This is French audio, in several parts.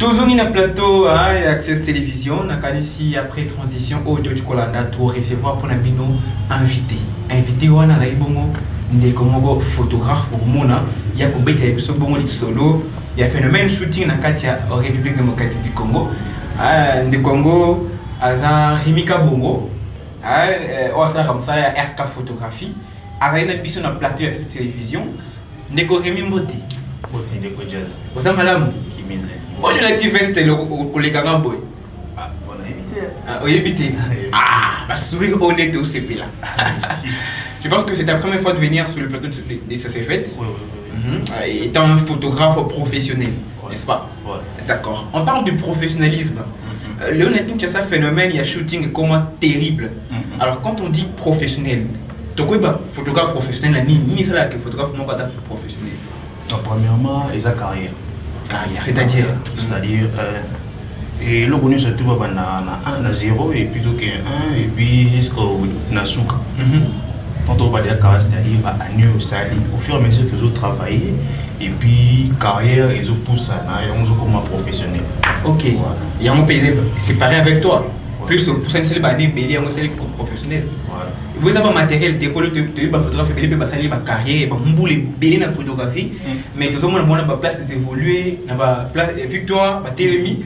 Toujours dans le plateau, Access Télévision, on a ici après transition audio du Colanda pour recevoir pour nous invité. Invité, on a des photographes pour moi, il y a des solo, il y a phénomène shooting dans la République démocratique du Congo. Du Congo, Aza Rimika Bongo, on a comme ça RK photographie. Après, on a sur le plateau Access Télévision, Ndeko Rémi Mbote. Mbote Ndeko Jazz. Vous avez madame? Qui mise. On a dit veste le collègue à boy. Ah, on a évité. Ah, oui, évité. Ah, bah sourire honnête au CP là. Je pense que c'est ta première fois de venir sur le plateau de ça s'est fait. Oui. Étant un photographe professionnel, n'est-ce pas? Ouais. D'accord. On parle du professionnalisme. Léonard Kinshasa phénomène, il y a shooting comment terrible. Alors quand on dit professionnel, tu connais pas photographe professionnel, ni ça là que photographe non pas professionnel. Premièrement, ils ont carrière. C'est-à-dire et le connu se trouve à 0 et plutôt que 1 et puis jusqu'au Nasuka. Quand on va dire carrière, c'est-à-dire à New Sali, au fur et à mesure que je travaille et puis carrière, ils ont poussé à comme professionnel. Ok. Et on peut séparer avec toi. Plus pour ça, c'est les béliers, on c'est professionnel. Vous avez un matériel de photographe, de passer ma carrière, pour les béliers dans la photographie, mais tout le monde a une place d'évoluer, une place de victoire, de télémie,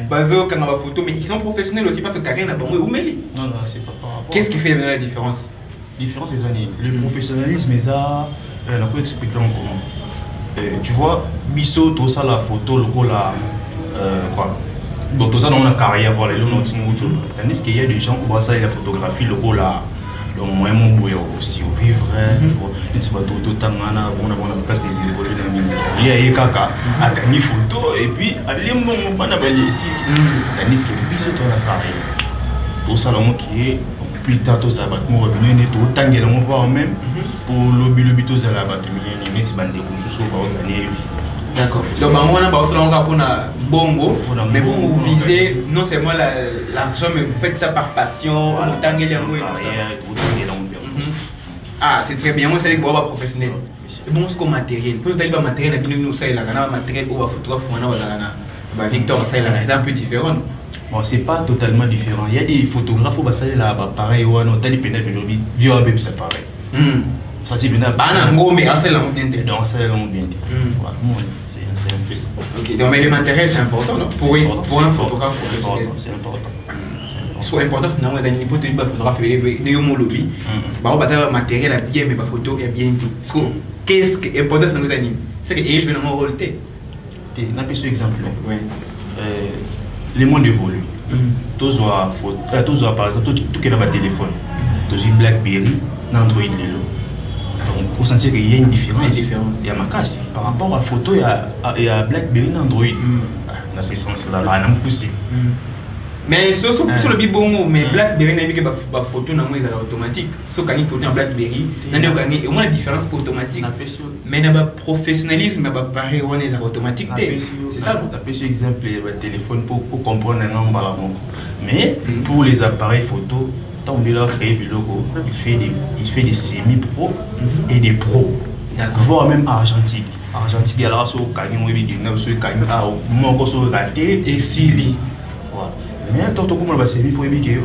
bazo quand on va photo, mais ils sont professionnels aussi parce que carrière n'a pas où mêler. Non, c'est pas par rapport. Qu'est-ce qui fait la différence? La différence des années. Le professionnalisme, on peut expliquer comment. Tu vois, Bissot, tout ça, la photo, le coup, quoi. Donc tout ça dans la carrière, voilà, tandis qu'il y a des gens qui voient ça et la photographie, le coup là, le moyen aussi au vivre, tu vois, il se bat tout le temps, on a place des évolutions dans le milieu. Il y a des caca, à gagner photo, et puis, allez, on a balayé ici, tandis qu'il y a des gens dans la carrière. Tout ça, qui est plus tard, tout ça, on va revenir, tout le temps, on va voir même, pour le but, tout ça, là, on va gagner. D'accord. Donc, on a bongo, mais vous visez non seulement l'argent, mais vous faites ça par passion, voilà, autant et tout ça. Ah, c'est très bien. Moi, c'est un professionnel. C'est bon, ce matériel. Pour vous avez un matériel, nous sommes là, matériel ou photographe, on a Victor, c'est un peu différent. Bon, c'est pas totalement différent. Il y a des photographes où ça là, pareil, ou un hôtel, il peut être vieux, c'est pareil. Ça c'est bien. Mais c'est là bien. Donc c'est là bien. C'est un peu ça. Ok, donc mais le matériel c'est important, non? Pour un photographe professionnel. C'est important. C'est important, c'est non, les hypothèses de photographe de mon lobby. Bah on va dire matériel a bien, mais ma photo est bien dit. Qu'est-ce qui est important dans nos animes? C'est que je vais dans mon rôle. Un petit exemple. Le monde évolue. Tous par exemple, tout qui est dans le téléphone. Tous Blackberry, Android Lelo. Donc, pour sentir qu'il y a une différence. Il y a ma casse. Par rapport à la photo, il y a BlackBerry Android. Dans ce sens-là, là, on a poussé. Mais sur le bibongo, mais BlackBerry n'a pas de photo automatique. Sauf quand il faut un BlackBerry, il y a une différence automatique. Mais il y a un professionnalisme, il y a pareil, on est automatique. C'est ça. On a pris exemple le téléphone pour comprendre un nombre. Mais pour les appareils photo, tant qu'il a créé le logo, il fait des semi-pro et des pros, voire même argentique. Argentique, il y a là sur Kagnon, sur Kagnon, sur raté et Sili. Voilà. Mais tant que le semi-pro, il y a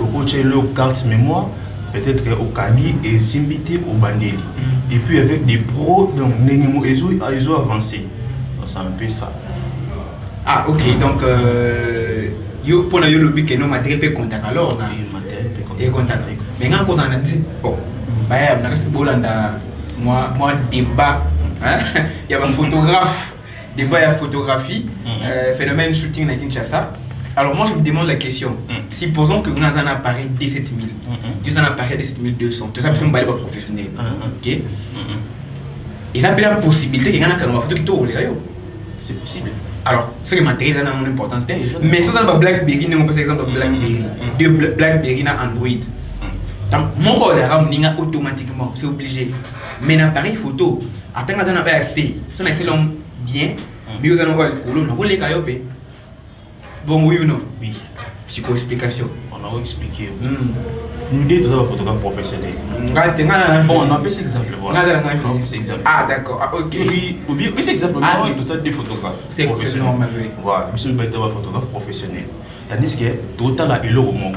le carte mémoire, peut-être au Kagi et Simbité au Bandeli. Et puis avec des pros, donc ils ont avancé. C'est un peu ça. Ah, ok, donc pour le lobby que nos matériels peuvent contacter alors. Et contact. Mais quand on a dit, bon, moi, débat, il y a un photographe, débat et photographie, phénomène shooting à Kinshasa. Alors moi, je me demande la question. Supposons que nous avons un appareil D7000, nous avons un appareil D7200, tout ça, c'est un balai professionnel. Ok? Et ça peut être la possibilité qu'il y ait une photo qui tourne. C'est possible. Alors, c'est le matériel qui a une importance. Mais si on a BlackBerry, nous avons par exemple BlackBerry. De BlackBerry na Android. Mon corps est automatiquement, c'est obligé. Mais l'appareil photo, attends qu'on a assez. Si on a fait l'homme bien, mais vous allez voir le colon, on va les caillots. Bon, oui ou non? Oui. Psycho-explication. on a expliqué. Nous dit que tu es un photographe professionnel. Bon, on a fait cet exemple. Voilà. Ah, d'accord. Ah, ok. Ou bien, cet exemple, on a des photographes professionnels. Voilà, je suis un photographe professionnel. Tandis que tout à l'heure, il est au monde.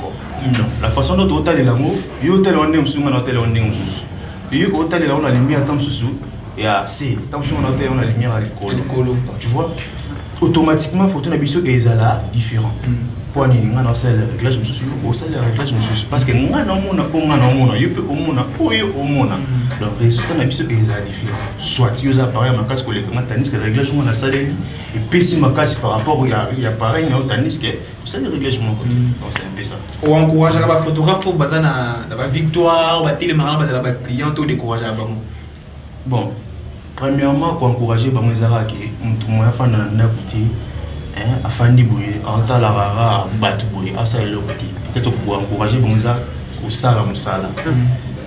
La façon dont tout à l'heure, il y a un tel on est il y a un tel on a lumière tant sous et à C tant on a la lumière à l'école. Donc tu vois, automatiquement, il faut que tu aies là différent. Pour aller dans le réglage, je suis au salaire réglage, je suis parce que nous avons donc résultat na biso est différent. Soit tu as appareil ma casse collègue tandis que réglage on a ça et puis si ma casse par rapport il y a pareil tandis que ça le réglage mon côté. Donc c'est un peu ça. On encourage les photographes pour bazana la victoire, ba télémarran bazana ba client tout décourager bango. Bon, premièrement pour encourager ba mwezara ki mtu moya fa na ndakuti afandi boye anta la rara batu boye asa elo côté. Peut-être pour encourager ba mwezara au sala musala.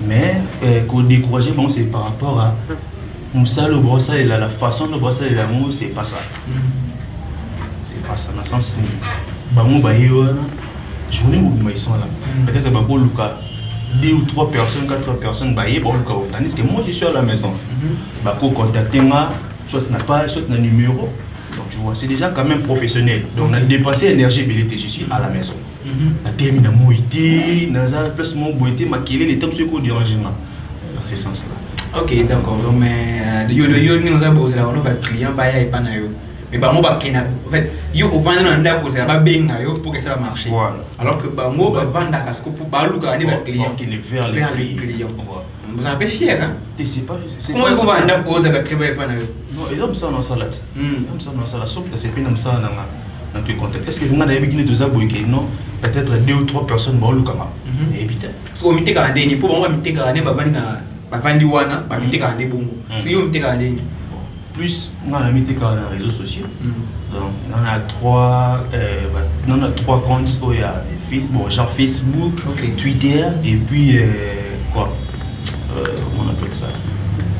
Mais pour décourager, bon, c'est par rapport à Moussa le brossard et la façon de brosser les amours, c'est pas ça. C'est pas ça, dans le sens où Bango Bayewana, journée où ils sont là. Peut-être Bango Luka, 2 ou 3 personnes, 4 personnes, Baye, bon, Luka, tandis que moi je suis à la maison. Bango contacter moi, soit n'a pas, soit n'a numéro. Donc tu vois, c'est déjà quand même professionnel. Donc on a dépensé l'énergie BLT, je suis à la maison. On a terminé à Moïti, on a plus mon boîtier, ma kélé, les temps sur quoi déranger dans ce sens-là. Ok, d'accord. Donc mais nous avons posé là, on a client, bah y a pas naïo. Mais bah moi bah kena, en fait, yo au vendre on a posé là, bah ben naïo pour que ça marche. Alors que bah moi bah vendre à casque pour bah Luka on est client qui est vers les clients. Vous êtes un peu fier, hein? Comment on va vendre aux avec les pas naïo? Non, ils ont ça dans la salade. Ils ont ça dans la salade. Sauf que c'est pas comme ça dans tous les contextes. Est-ce que vous avez besoin de ça boyquer? Non, peut-être 2 ou 3 personnes vont le camarade. Et puis parce qu'on mettait quand des pour moi mettait quand des bah vendre wana bah mettait quand des bon. Parce que yo mettait quand des plus on a mis quand les réseaux sociaux. Donc on a 3 comptes où il y a bon genre Facebook, Twitter et puis quoi comment on appelle ça?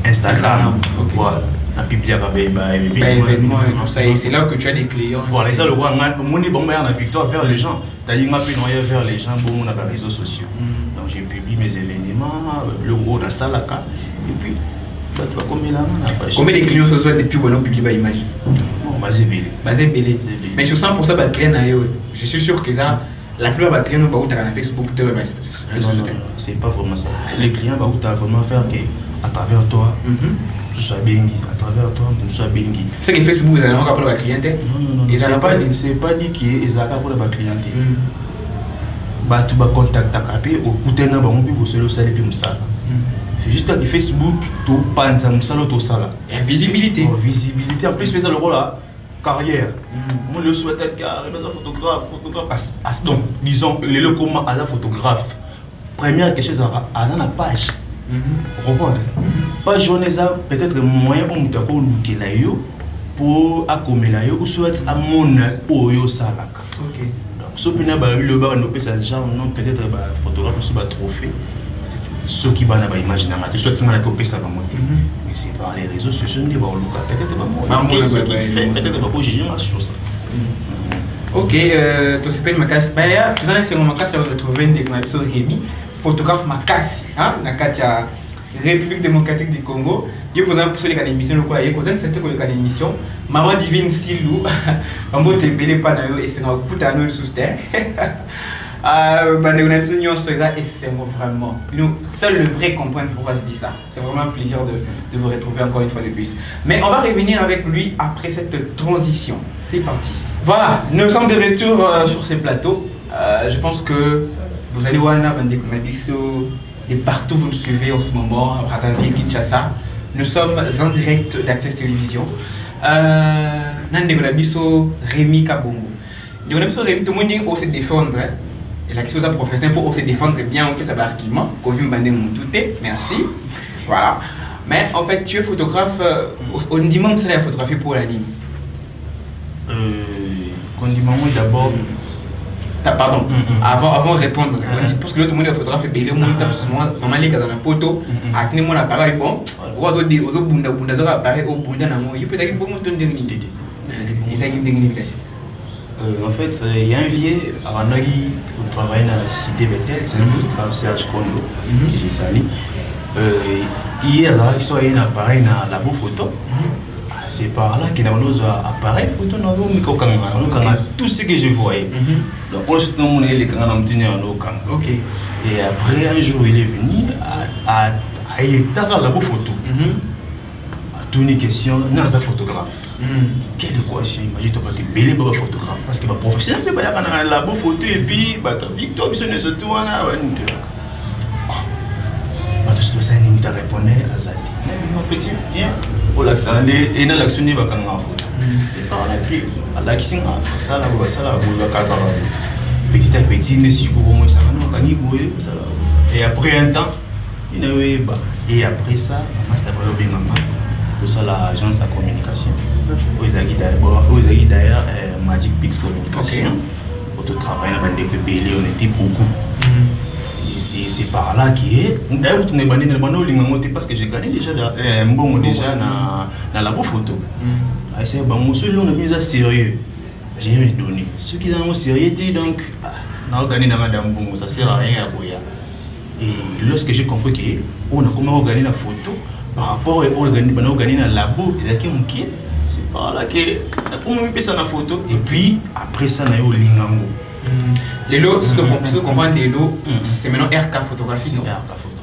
Instagram. Voilà. Un public événement et tout ça, et c'est là que tu as des clients. Voilà, ça le roi, on est bon mais on a victoire vers les gens, c'est-à-dire on a pu noyer vers les gens bon on a les réseaux sociaux. Donc j'ai publié mes événements, le gros dans ça là et puis bah tu vas combien là combien de clients ce soit depuis qu'on a publié ba image. Bon, basé belé. Mais sur 100% ba clients na yo, je suis sûr que ça la plupart des clients vont sur Facebook, non, c'est pas vraiment ça. Les clients vont vraiment faire que à travers toi je sois bien à travers toi, je sois bien. C'est que Facebook, ils ont pour la clientèle. Non. C'est pas dit qu'ils ont pour la clientèle. Bah, tu vas contacter ta capé au côté d'un bon puis vous se le savez puis ça. C'est juste que Facebook, tu penses à ça tout ça là. Visibilité. Visibilité. En plus, mais ça le rôle là, carrière. Moi, le souhaite être photographe. Donc, disons, les locaux à la photographe. Première quelque chose à la page. Reprendre. Pas journée ça peut-être moyen pour nous pour looker là yo pour accommoder là yo ou soit à mon oyo salaka. OK. Donc ce pina ba le ba no pesa genre non peut-être ba photographe sur ba trophée. Ce qui va na ba imaginer ma soit tu m'as la copie ça va monter. Mais c'est par les réseaux sociaux ni ba looker peut-être ba moi. Peut-être ba pour juger ma chose. OK, tu sais pas ma casse ba ya, tu sais c'est mon casse retrouver des épisode Rémi, photographe ma casse, hein, na katia République démocratique du Congo. Je pose un peu sur les émissions le quoi. Je pose un certain que les émissions. Maman divine Silou, on va te béler pas nayo et c'est un coup à nous sous terre. On a besoin sur ça et c'est vraiment. Nous, seul le vrai comprendre pourquoi je dis ça. C'est vraiment un plaisir de vous retrouver encore une fois de plus. Mais on va revenir avec lui après cette transition. C'est parti. Voilà, nous sommes de retour sur ces plateaux. Je pense que vous allez voir un et partout vous nous suivez en ce moment à Brazzaville, Kinshasa. Nous sommes en direct d'Access Télévision. Nandegonabiso Rémi Kabongo. Nandegonabiso Rémi, tout le monde dit qu'on se défendre. Et la question professionnelle pour se défendre bien, on fait ça par argument. Kovim Bandé Moutouté, merci. Voilà. Mais en fait, tu es photographe. On dit même que c'est la photographie pour la ligne. On dit d'abord. Pardon, avant de répondre, on dit parce que l'autre monde est photographe et belé mon temps ce moment maman les gars dans la photo a tenu mon appareil bon ou autre dit aux bunda zora appareil au bunda na moi il peut être bon ton dernier et ça il dernier classe En fait, il y a un vieil avant qui travaille dans la cité Bethel, c'est un photographe Serge Kondo, que j'ai sali. Hier, ils sont allés appareil dans la labo photo. C'est par là qu'il y a un appareil photo, tout ce que je voyais. Donc, on se tourne les canaux en Ok. Et après, un jour, il est venu à la labo photo. Tout une question, non, c'est un photographe. Quelle équation? Imagine, tu vas te bêler pour un photographe. Parce que le professionnel, il va y avoir un labo photo et puis, Victor, il se surtout. Tu dois savoir que tu répondais à ça. Mon petit, viens. Pour l'accent, et dans l'action, il va quand même en photo. C'est par là que, à l'action, ça là, petit à petit, il ne suit pas moi, ça va nous gagner, ça là. Et après un temps, il ne va pas. Et après ça, c'est pas bien maman. Pour ça, l'agence à communication. Vous avez d'ailleurs Magic Pix Communication. Pour tout travail, on était beaucoup. C'est par là qu'il est. D'ailleurs, tu n'es pas né parce que j'ai gagné déjà un bon déjà dans la labo photo. C'est bon, moi, ceux-là, on est bien sérieux. J'ai rien donné. Ceux qui sont sérieux, donc, on a gagné dans Madame Bongo, ça sert à rien à Goya. Et lorsque j'ai compris qu'on a comment organiser la photo par rapport à organiser dans le labo, c'est par là que on a mis ça dans la photo. Et puis, après ça, on a eu Lingango. Les lots, si tu comprends les lots, c'est maintenant RK photographie.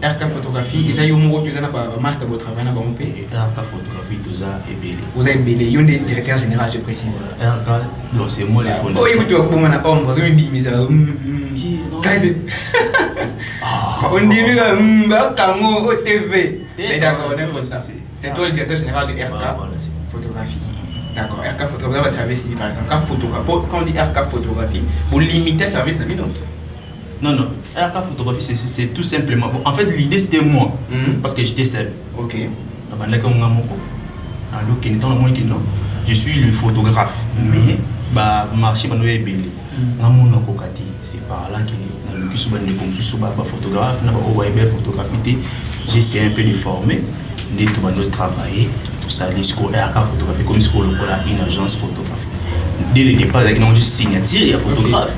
RK photographie, ils ont eu un master de travail dans le pays. RK photographie, tout ça est belé. Vous avez belé, il y a des directeurs généraux, je précise. RK, c'est moi les fondateurs. Oui, tu as pour moi, on dit, mais ça. On dit, Kamo, TV. Mais d'accord, on est ça. C'est toi le directeur général de RK photographie. D'accord, RK photographie va service par exemple. Quand on dit RK photographie, vous limitez le service dans le minute. Non, RK photographie, c'est tout simplement. En fait, l'idée c'était moi, parce que j'étais seul. Ok. Je suis le photographe, mais marché est belé. C'est par là que je suis photographe, j'essaie un peu de former, de travailler. Ça, les scores RK photographie comme ce qu'on a une agence photographique. Dès le départ, il y a une signature, il y a photographe.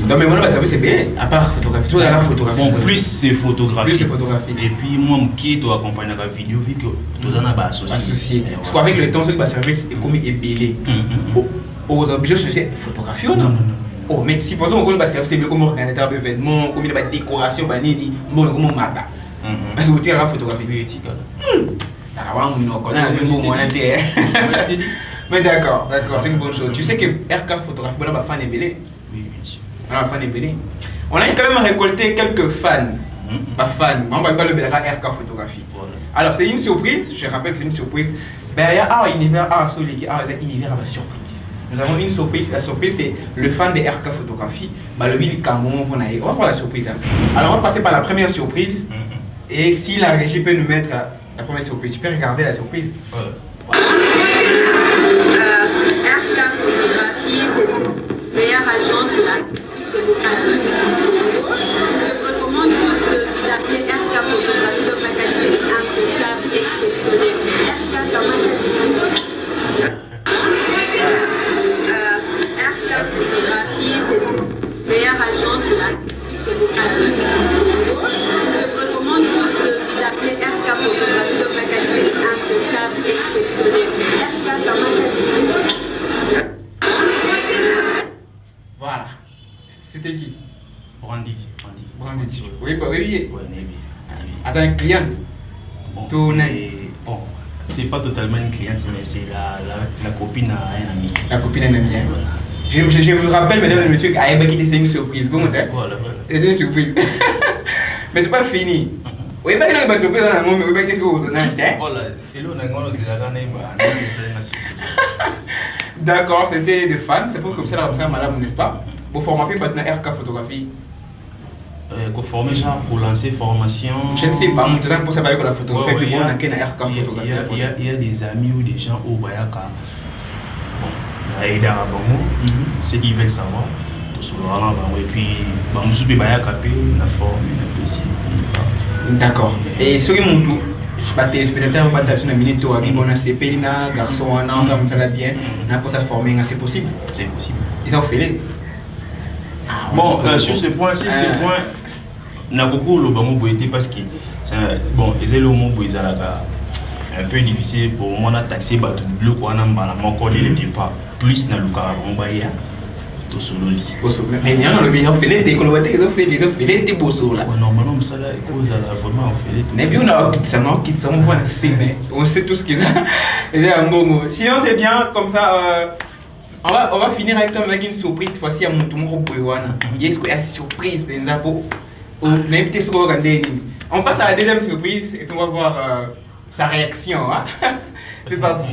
Donc, mais moi, ça veut c'est bien, à part photographie, tout à photographie. Bon, plus c'est photographie. Plus c'est photographie. Et puis, moi, qui dois accompagner la vidéo, vu que tout en a associé. Parce qu'avec le temps, ce qui va servir, c'est comme il est belé. Aux objets, je disais, photographie ou non? Oh, mais si par exemple, on va servir, c'est comme organisateur d'événements, comme il y a des décorations, comme on mata. Parce que vous tirez la photographie. Mais d'accord, c'est une bonne chose. Tu sais que RK photographie, on a fan et belé. Oui, bien sûr. On a quand même récolté quelques fans. On va pas le belga RK photographie. Alors c'est une surprise, je rappelle que c'est une surprise. Il y a un univers univers à la surprise. Nous avons une surprise. La surprise c'est le fan de RK photographie. Le Bill Camon, on va voir la surprise. Alors on va passer par la première surprise. Et si la régie peut nous mettre la première surprise, tu peux regarder la surprise. RK Photographie, c'est le meilleur agent de la République démocratique. Je vous recommande tous d'appeler RK Photographie, donc la qualité est impeccable, exceptionnelle. RK Photographie, c'est le meilleur agent de la République démocratique. Je vous recommande tous d'appeler RK Photographie, donc la qualité est impeccable, exceptionnelle. Voilà. C'était qui? Brandy. Oui, oui. Oui. Attends, une cliente. Bon, c'est pas totalement une cliente, mais c'est la copine à un ami. La copine d'un ami. Voilà. Je vous rappelle, mesdames et messieurs, qu'Aïba qui était une surprise. Bon, voilà. C'était une surprise. Mais c'est pas fini. Oui, pas une surprise, mais oui, qu'est-ce que vous avez? Voilà. Et là, on D'accord, c'était des fans. C'est pour comme ça, madame, n'est-ce pas? Vous formez maintenant RK photographie. Formé genre pour lancer formation. Je ne sais pas, mon temps pour savoir que la photographie, puis on a qu'un RK photographie. Il y a des amis ou des gens au Bayaka. Bon, il y a ceux qui veulent savoir. Et puis, nous sommes Bayaka, on a formé, on a apprécié. D'accord. Et ce qui est mon tour, je pas téléspectateur, pas taper sur une minute, toi, bon, on a CP, garçon, on a ensemble, ça va bien, on a pas ça formé, c'est possible. C'est possible. Ils ont fait les. Bon, sur ce point, n'a beaucoup le bon mot parce que bon, les éléments un peu difficile pour moi de taxer le bloc ou le départ plus dans le cas on va y tout solo lit. Mais bien le meilleur fait les collaborateurs ils ont fait les beaux sur là. Normalement ça là cause à la vraiment on fait les. Mais bien on a qui sont bon mais on sait tout ce qu'ils ont. Sinon c'est bien comme ça. On va finir avec une surprise cette fois-ci à mon tour pour Yoana. Il y a une surprise pour l'invité sur le. On passe à la deuxième surprise et on va voir sa réaction. Hein? C'est parti.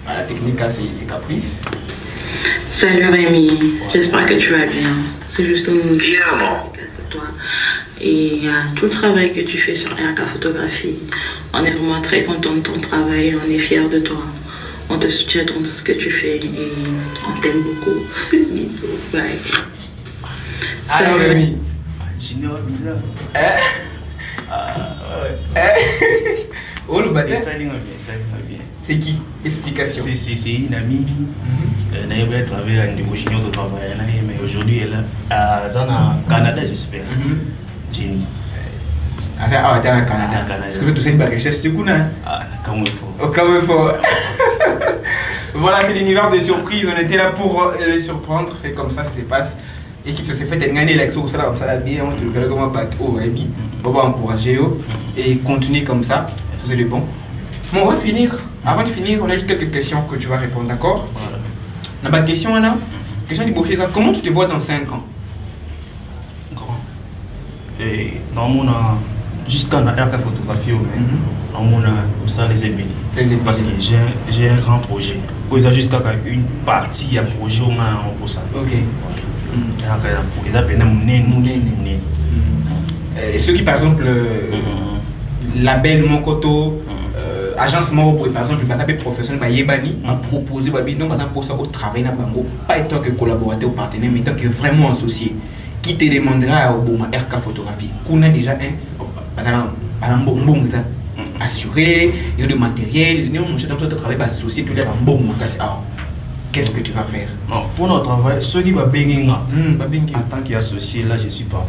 La technique, c'est Caprice. Salut Rémi, j'espère que tu vas bien. C'est juste une dédicace à toi. Et tout le travail que tu fais sur RK Photographie. On est vraiment très content de ton travail, on est fiers de toi. On te soutient dans ce que tu fais et on t'aime beaucoup. Bisous, bye. Alors Rémi. Junior bizarre. Oh le bâtard. Ça bien. C'est qui? Explication. C'est une amie. Elle va travailler à une junior de travail. Mais aujourd'hui elle est au Canada, j'espère. Jenny. Ah, c'est au Canada. Est-ce que tu sais une recherche sur quoi? Comme il faut. Comme il faut. Voilà, c'est l'univers des surprises. On était là pour les surprendre. C'est comme ça se passe. L'équipe, ça s'est fait gagner l'élection, comme ça, bien, on te regarde comment battre au Rémi. On va encourager et continuer comme ça. C'est le bon. Bon, on va finir. Avant de finir, on a juste quelques questions que tu vas répondre, d'accord? Voilà. On a pas de question, Anna? Question du Boucher, comment tu te vois dans 5 ans? Grand. Et dans mon jusqu'à la RK Photographie, dans mon ça les ébénis. Parce que j'ai un grand projet. Pour jusqu'à une partie à projet au moins pour ça. Ok. Ceux qui par exemple label Monkoto, agence Moro, par exemple, par exemple professionnel Yebani a proposé non par exemple pour ça au travail na bango, pas étant que collaborateur ou partenaire, mais étant que vraiment associé, qui te demandera au bon RK Photographie, qu'on a déjà un bon assuré, ils ont du matériel, ils ont un travail associé, tout les bon qu'est-ce que tu vas faire? Non, pour notre travail, ceux qui vont bénir en tant qu'associé, là je suis pas.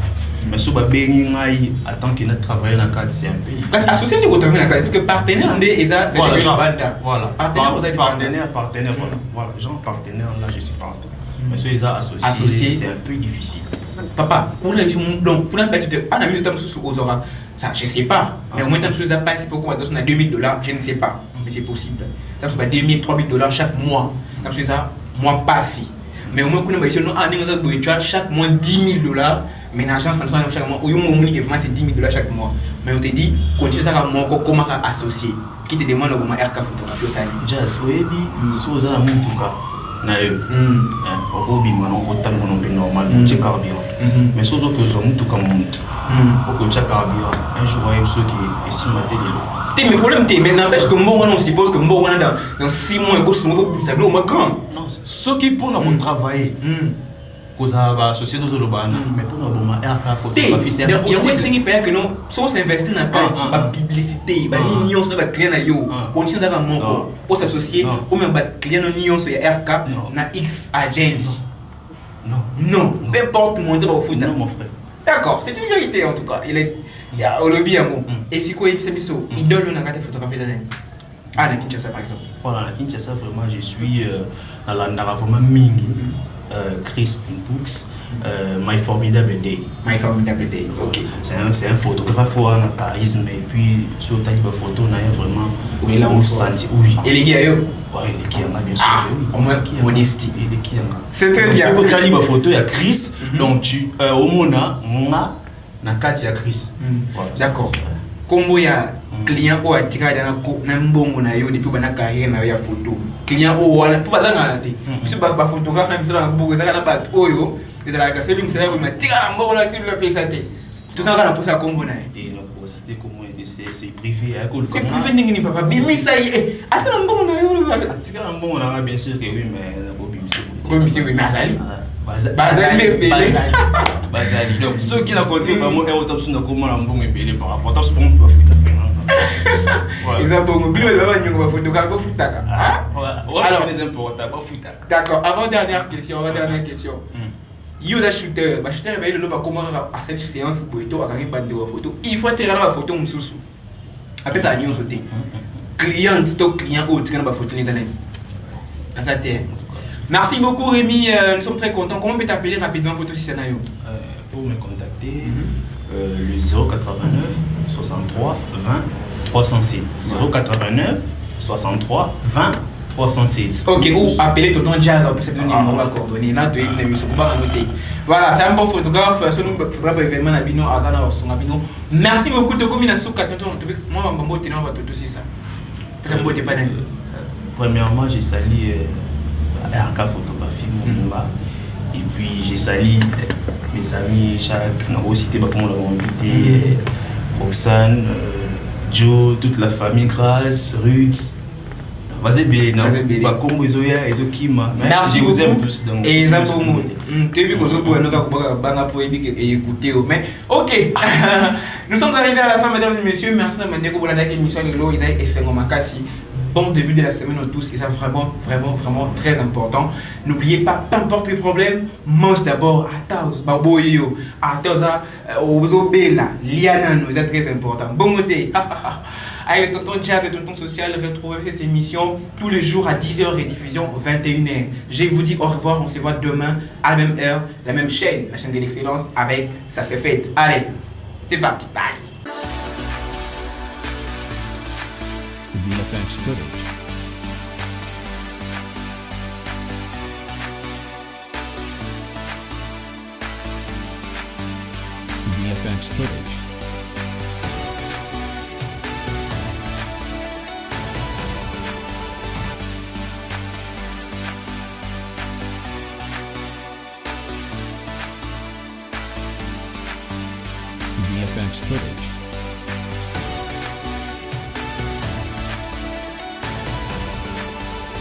Mais ceux qui vont bénir en tant que notre travail dans le cadre c'est un pays. Parce qu'associé, c'est votre travail dans le cadre. Parce que partenaire, c'est voilà, genre, voilà. Partenaire, voilà. Genre partenaire, là je suis partout. Mais ceux qui sont associés, c'est un peu difficile. Papa, pour la donc pour la petite, on a mis le temps sous aux horaires. Ça, je ne sais pas. Mais au moins, tant que ça passe, pour qu'on va donner $2,000, je ne sais pas. Mais c'est possible. Tant que ça va $2,000, $3,000 chaque mois. Tant que ça, moi, pas si. Mais au moins, quand on va chaque mois $10,000. Mais l'agence, chaque mois, c'est $10,000 chaque mois. Mais on te dit, continue ça comme moi, comment associer. Qui te demande comment RK Photographie, ça dit. Jazz, oui, si vous avez un tout cas. Au bima non autant mon normal c'est carburant mais ceux autres que sont tout comme monte au que carburant un jour il y a ceux qui estiment de mais problème mais n'empêche que moi on suppose que moi dans 6 mois que ça doit au grand non ceux qui pour nous travailler cause à société de Zolobana mais pour nous bon RK Photographie c'est impossible il y a que non soit s'investir dans la publicité ba ni nyonso na ba client na yo continue ça comme moi pour s'associer ou même ba client no nyonso ya RK na X agency non peu importe mon de foot non mon frère d'accord c'est une vérité en tout cas il y a au lobby amour et si quoi c'est biso idole na carte photographie dans na Kinshasa par exemple voilà na Kinshasa vraiment je suis dans la vraiment mingi Chris Books, My Formidable Day. My Formidable Day, ok. C'est un photographe ou un charisme, et puis sur ta photo, on a vraiment. Oui, là on senti. Oui. Et les qui a eu? Oui, les qui en a bien sûr. Au moins, modestie. Et les qui en a. C'est très bien. Sur ta photo, il y a Chris, donc tu au Mona, na Katia Chris. D'accord. Combo ya client ou attika dans mbongo na yo depuis bana carrière na ya photo client ou wala pour pas ngala te biso ba photographe na misala mbongo zaka na ba oyo ezala ka sebi misala ko matika na mbongo na tibula pesa te tout ça kana pour ça combo na te no possible comment c'est privé à cause c'est privé ningi papa bimi ça y est atika na mbongo na yo atika na mbongo na bien sûr que oui mais na ko bimi oui mais azali Bazali. Donc ceux qui n'ont compté vraiment un autre option de comment on va payer par rapport à ce qu'on peut faire. Ils ont bon bilo il va venir photographe futaka. Alors les importables pas futaka. D'accord, avant dernière question. You the shooter, bah shooter va le comment à cette séance boito à gagner pas de photo. Il faut tirer la photo mususu. Après ça news sauter. Client autre qui n'a pas photo ni dans. Ça t'est. Merci beaucoup Rémi, nous sommes très contents. Comment on peut t'appeler rapidement pour tout scénario? Pour me contacter, le 089 63 20 307. 089 63 20 307. Ok, ou appeler Tonton Jazz, on peut se donner le numéro à coordonner. Là, tu as une émission, on va noter. Voilà, c'est un bon photographe, c'est un photographe événement à Bino, Azana, son Abino. Merci beaucoup, Toko Minasuka, Tonton, moi, je vais vous donner tout ça. Premièrement, j'ai sali RK Photographie, et puis j'ai sali mes amis, chaque, on a aussi cité comment on l'a invité, Roxane, Joe, toute la famille Grasse, Ruth. Vas-y bien, pas comme ils ont Kima. Merci, je vous aime tous. Et ça pour moi. Tu as vu que je peux écouter. Mais ok, nous sommes arrivés à la fin, mesdames et messieurs. Merci de m'aider pour la émission de l'eau. Et c'est mon Makassi. Bon début de la semaine à tous, et ça vraiment très important. N'oubliez pas, peu importe les problèmes, mange d'abord à Taos, Baboyo, à Taosa, Ozobela, Liana, nous est très important. Bon côté, avec le tonton Jazz et le tonton social, retrouvez cette émission tous les jours à 10h et diffusion 21h. Je vous dis au revoir, on se voit demain à la même heure, la même chaîne, la chaîne de l'excellence avec Ça c'est fait. Allez, c'est parti, bye. VFX footage. VFX footage.